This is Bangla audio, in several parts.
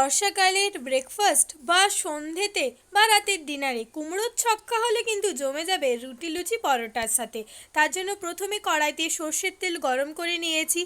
বর্ষাকালের ব্রেকফাস্ট বা সন্ধেতে বা রাতের ডিনারে কুমড়োর ছক্কা হলে কিন্তু জমে যাবে রুটি লুচি পরোটার সাথে। তার জন্য প্রথমে কড়াইতে সর্ষের তেল গরম করে নিয়েছি,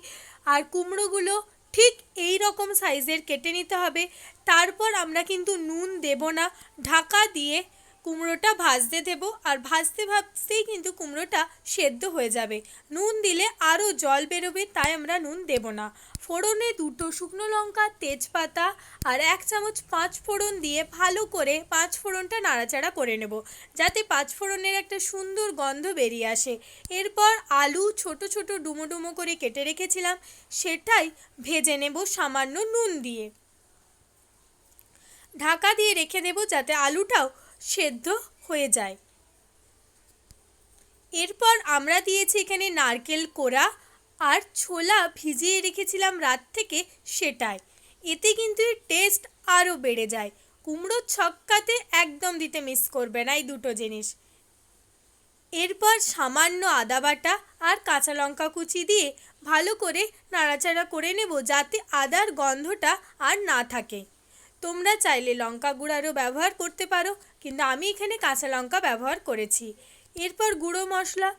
আর কুমড়োগুলো ঠিক এই রকম সাইজের কেটে নিতে হবে। তারপর আমরা কিন্তু নুন দেব না, ঢাকা দিয়ে কুমড়োটা ভাজতে দেব, আর ভাজতে ভাজতেই কিন্তু কুমড়োটা সেদ্ধ হয়ে যাবে। নুন দিলে আরও জল বেরোবে, তাই আমরা নুন দেব না। ফোড়নে 2টো শুকনো লঙ্কা, তেজপাতা আর 1 চামচ 5 ফোড়ন দিয়ে ভালো করে 5 ফোড়নটা নাড়াচাড়া করে নেব, যাতে 5 ফোড়নের একটা সুন্দর গন্ধ বেরিয়ে আসে। এরপর আলু ছোট ছোট ডুমো ডুমো করে কেটে রেখেছিলাম, সেটাই ভেজে নেব সামান্য নুন দিয়ে। ঢাকা দিয়ে রেখে দেব যাতে আলুটাও সেদ্ধ হয়ে যায়। এরপর আমরা দিয়েছি এখানে নারকেল কোড়া আর ছোলা ভিজিয়ে রেখেছিলাম রাত থেকে, সেটাই। এতে কিন্তু টেস্ট আরও বেড়ে যায়। কুমড়োর ছক্কাতে একদম দিতে মিস করবে না এই দুটো জিনিস। এরপর সামান্য আদা বাটা আর কাঁচা লঙ্কা কুচি দিয়ে ভালো করে নাড়াচাড়া করে নেব, যাতে আদার গন্ধটা আর না থাকে। তোমরা চাইলে লঙ্কা গুঁড়ারও ব্যবহার করতে পারো, কিন্তু আমি এখানে কাঁচা লঙ্কা ব্যবহার করেছি। এরপর গুঁড়ো মশলা,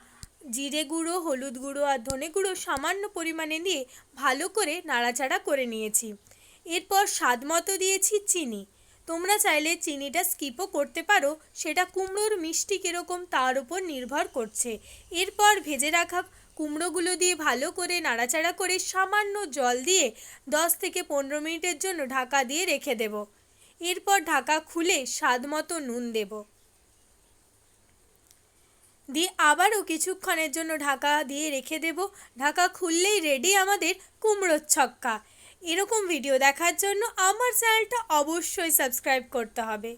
জিরে গুঁড়ো, হলুদ গুঁড়ো আর ধনে গুঁড়ো সামান্য পরিমাণে দিয়ে ভালো করে নাড়াচাড়া করে নিয়েছি। এরপর স্বাদ মতো দিয়েছি চিনি। তোমরা চাইলে চিনিটা স্কিপও করতে পারো, সেটা কুমড়োর মিষ্টি কীরকম তার উপর নির্ভর করছে। এরপর ভেজে রাখা কুমড়োগুলো দিয়ে ভালো করে নাড়াচাড়া করে সামান্য জল দিয়ে 10 থেকে 15 মিনিটের জন্য ঢাকা দিয়ে রেখে দেব। এরপর ঢাকা খুলে স্বাদ মতো নুন দেব, দিয়ে আবারও কিছুক্ষণের জন্য ঢাকা দিয়ে রেখে দেব। ঢাকা খুললেই রেডি আমাদের কুমড়োর ছক্কা। এরকম ভিডিও দেখার জন্য আমার চ্যানেলটা অবশ্যই সাবস্ক্রাইব করতে হবে।